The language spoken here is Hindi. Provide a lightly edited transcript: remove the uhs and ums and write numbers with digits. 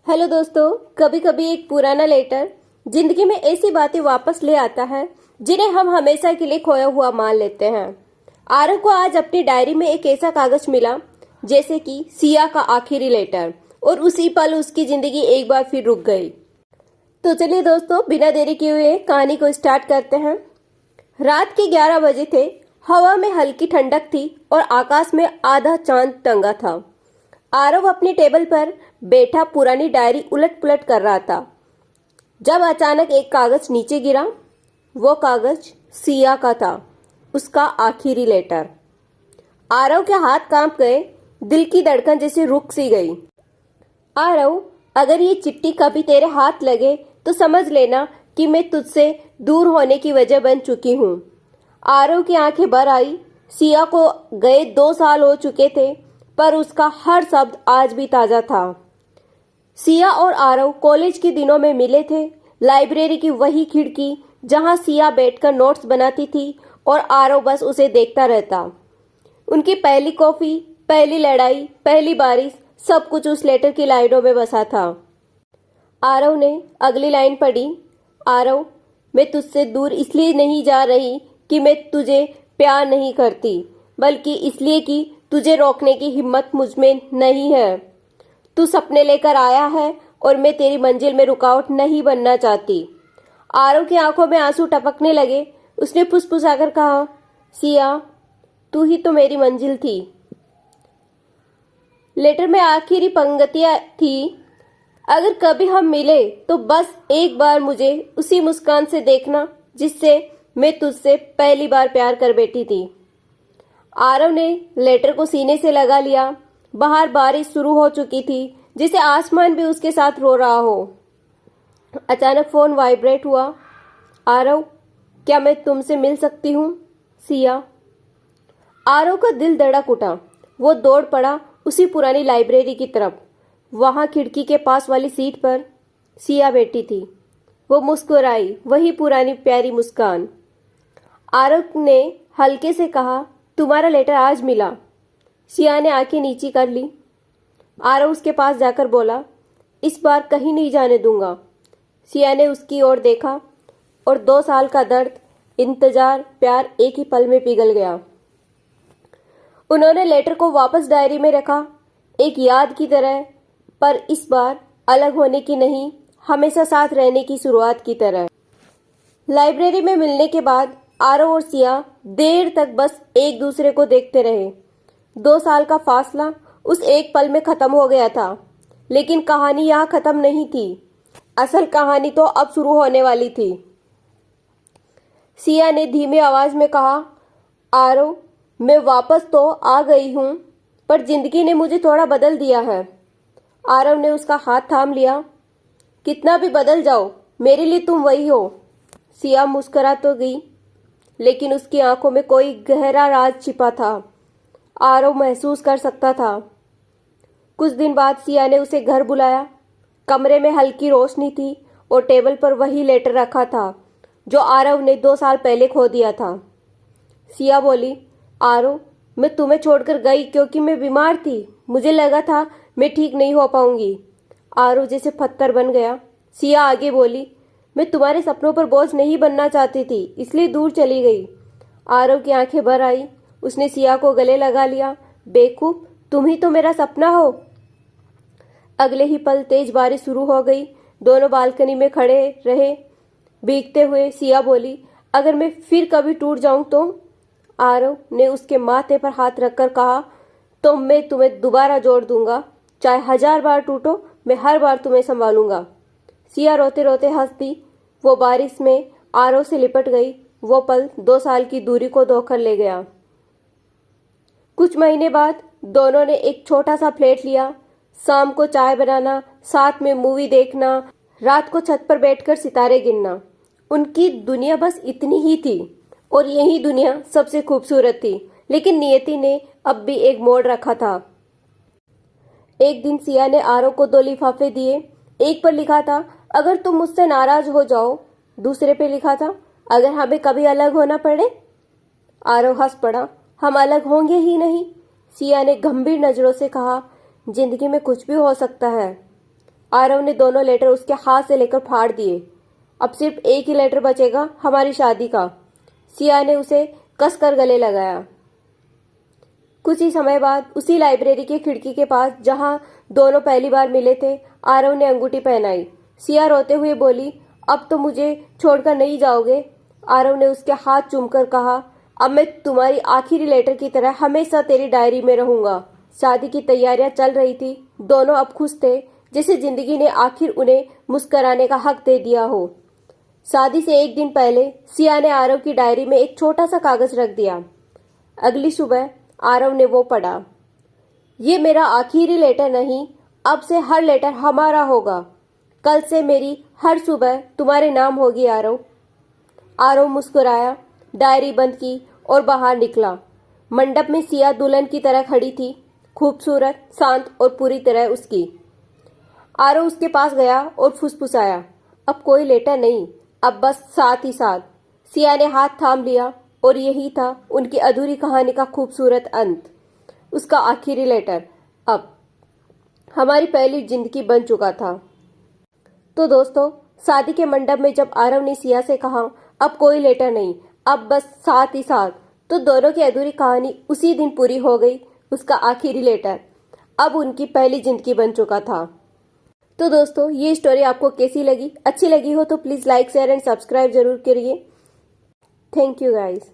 हेलो दोस्तों। कभी कभी एक पुराना लेटर जिंदगी में ऐसी बातें वापस ले आता है जिन्हें हम हमेशा के लिए खोया हुआ मान लेते हैं। आरव को आज अपनी डायरी में एक ऐसा कागज मिला जैसे कि सिया का आखिरी लेटर, और उसी पल उसकी जिंदगी एक बार फिर रुक गई। तो चलिए दोस्तों, बिना देरी किए हुए कहानी को स्टार्ट करते हैं। रात के 11 बजे थे। हवा में हल्की ठंडक थी और आकाश में आधा चांद टंगा था। आरव अपनी टेबल पर बैठा पुरानी डायरी उलट पुलट कर रहा था जब अचानक एक कागज नीचे गिरा। वो कागज सिया का था, उसका आखिरी लेटर। आरव के हाथ कांप गए, दिल की धड़कन जैसे रुक सी गई। आरव, अगर ये चिट्ठी कभी तेरे हाथ लगे तो समझ लेना कि मैं तुझसे दूर होने की वजह बन चुकी हूँ। आरव की आंखें भर आई। सिया को गए 2 साल हो चुके थे, पर उसका हर शब्द आज भी ताजा था। सिया और आरव कॉलेज के दिनों में मिले थे। लाइब्रेरी की वही खिड़की जहां सिया बैठकर नोट्स बनाती थी और आरव बस उसे देखता रहता। उनकी पहली कॉफी, पहली लड़ाई, पहली बारिश, सब कुछ उस लेटर की लाइनों में बसा था। आरव ने अगली लाइन पढ़ी। आरव, मैं तुझसे दूर इसलिए नहीं जा रही कि मैं तुझे प्यार नहीं करती, बल्कि इसलिए कि तुझे रोकने की हिम्मत मुझ में नहीं है। तू सपने लेकर आया है और मैं तेरी मंजिल में रुकावट नहीं बनना चाहती। आरव की आंखों में आंसू टपकने लगे। उसने फुसफुसाकर कहा, सिया, तू ही तो मेरी मंजिल थी। लेटर में आखिरी पंक्तियां थी, अगर कभी हम मिले तो बस एक बार मुझे उसी मुस्कान से देखना जिससे मैं तुझसे पहली बार प्यार कर बैठी थी। आरव ने लेटर को सीने से लगा लिया। बाहर बारिश शुरू हो चुकी थी, जिसे आसमान भी उसके साथ रो रहा हो। अचानक फोन वाइब्रेट हुआ। आरव, क्या मैं तुमसे मिल सकती हूँ? सिया। आरव का दिल धड़क उठा। वो दौड़ पड़ा उसी पुरानी लाइब्रेरी की तरफ। वहां खिड़की के पास वाली सीट पर सिया बैठी थी। वो मुस्कुराई, वही पुरानी प्यारी मुस्कान। आरव ने हल्के से कहा, तुम्हारा लेटर आज मिला। सिया ने आंखें नीची कर ली। आरव उसके पास जाकर बोला, इस बार कहीं नहीं जाने दूंगा। सिया ने उसकी ओर देखा और 2 साल का दर्द, इंतजार, प्यार एक ही पल में पिघल गया। उन्होंने लेटर को वापस डायरी में रखा, एक याद की तरह, पर इस बार अलग होने की नहीं, हमेशा साथ रहने की शुरुआत की तरह। लाइब्रेरी में मिलने के बाद आरव और सिया देर तक बस एक दूसरे को देखते रहे। 2 साल का फासला उस एक पल में खत्म हो गया था, लेकिन कहानी यहाँ खत्म नहीं थी। असल कहानी तो अब शुरू होने वाली थी। सिया ने धीमी आवाज में कहा, आरव, मैं वापस तो आ गई हूँ, पर जिंदगी ने मुझे थोड़ा बदल दिया है। आरव ने उसका हाथ थाम लिया। कितना भी बदल जाओ, मेरे लिए तुम वही हो। सिया मुस्कुरा तो गई, लेकिन उसकी आंखों में कोई गहरा राज छिपा था। आरव महसूस कर सकता था। कुछ दिन बाद सिया ने उसे घर बुलाया। कमरे में हल्की रोशनी थी और टेबल पर वही लेटर रखा था जो आरव ने 2 साल पहले खो दिया था। सिया बोली, आरव, मैं तुम्हें छोड़कर गई क्योंकि मैं बीमार थी। मुझे लगा था मैं ठीक नहीं हो पाऊंगी। आरव जैसे पत्थर बन गया। सिया आगे बोली, मैं तुम्हारे सपनों पर बोझ नहीं बनना चाहती थी, इसलिए दूर चली गई। आरव की आंखें भर आई। उसने सिया को गले लगा लिया। बेवकूफ, तुम ही तो मेरा सपना हो। अगले ही पल तेज बारिश शुरू हो गई। दोनों बालकनी में खड़े रहे भीगते हुए। सिया बोली, अगर मैं फिर कभी टूट जाऊं तो? आरव ने उसके माथे पर हाथ रखकर कहा, तो मैं तुम्हें दोबारा जोड़ दूंगा। चाहे 1000 बार टूटो, मैं हर बार तुम्हें संभालूंगा। सिया रोते रोते हंस दी। वो बारिश में आरव से लिपट गई। वो पल 2 साल की दूरी को धोकर ले गया। कुछ महीने बाद दोनों ने एक छोटा सा फ्लैट लिया। शाम को चाय बनाना, साथ में मूवी देखना, रात को छत पर बैठकर सितारे गिनना, उनकी दुनिया बस इतनी ही थी। और यही दुनिया सबसे खूबसूरत थी। लेकिन नियति ने अब भी एक मोड़ रखा था। एक दिन सिया ने आरव को 2 लिफाफे दिए। एक पर लिखा था, अगर तुम मुझसे नाराज हो जाओ। दूसरे पे लिखा था, अगर हमें कभी अलग होना पड़े। आरव हंस पड़ा, हम अलग होंगे ही नहीं। सिया ने गंभीर नजरों से कहा, जिंदगी में कुछ भी हो सकता है। आरव ने दोनों लेटर उसके हाथ से लेकर फाड़ दिए। अब सिर्फ एक ही लेटर बचेगा, हमारी शादी का। सिया ने उसे कसकर गले लगाया। कुछ ही समय बाद उसी लाइब्रेरी की खिड़की के पास जहां दोनों पहली बार मिले थे, आरव ने अंगूठी पहनाई। सिया रोते हुए बोली, अब तो मुझे छोड़कर नहीं जाओगे? आरव ने उसके हाथ चूमकर कहा, अब मैं तुम्हारी आखिरी लेटर की तरह हमेशा तेरी डायरी में रहूंगा। शादी की तैयारियां चल रही थी। दोनों अब खुश थे, जैसे जिंदगी ने आखिर उन्हें मुस्कराने का हक दे दिया हो। शादी से एक दिन पहले सिया ने आरव की डायरी में एक छोटा सा कागज रख दिया। अगली सुबह आरव ने वो पढ़ा। ये मेरा आखिरी लेटर नहीं, अब से हर लेटर हमारा होगा। कल से मेरी हर सुबह तुम्हारे नाम होगी आरव। आरव मुस्कुराया, डायरी बंद की और बाहर निकला। मंडप में सिया दुल्हन की तरह खड़ी थी, खूबसूरत, शांत और पूरी तरह उसकी। आरव उसके पास गया और फुसफुसाया, अब कोई लेटर नहीं, अब बस साथ ही साथ। सिया ने हाथ थाम लिया और यही था उनकी अधूरी कहानी का खूबसूरत अंत। उसका आखिरी लेटर अब हमारी पहली जिंदगी बन चुका था। तो दोस्तों, शादी के मंडप में जब आरव ने सिया से कहा, अब कोई लेटर नहीं, अब बस साथ ही साथ, तो दोनों की अधूरी कहानी उसी दिन पूरी हो गई। उसका आखिरी लेटर अब उनकी पहली जिंदगी बन चुका था। तो दोस्तों, ये स्टोरी आपको कैसी लगी? अच्छी लगी हो तो please like, share and subscribe जरूर करिए। Thank you guys.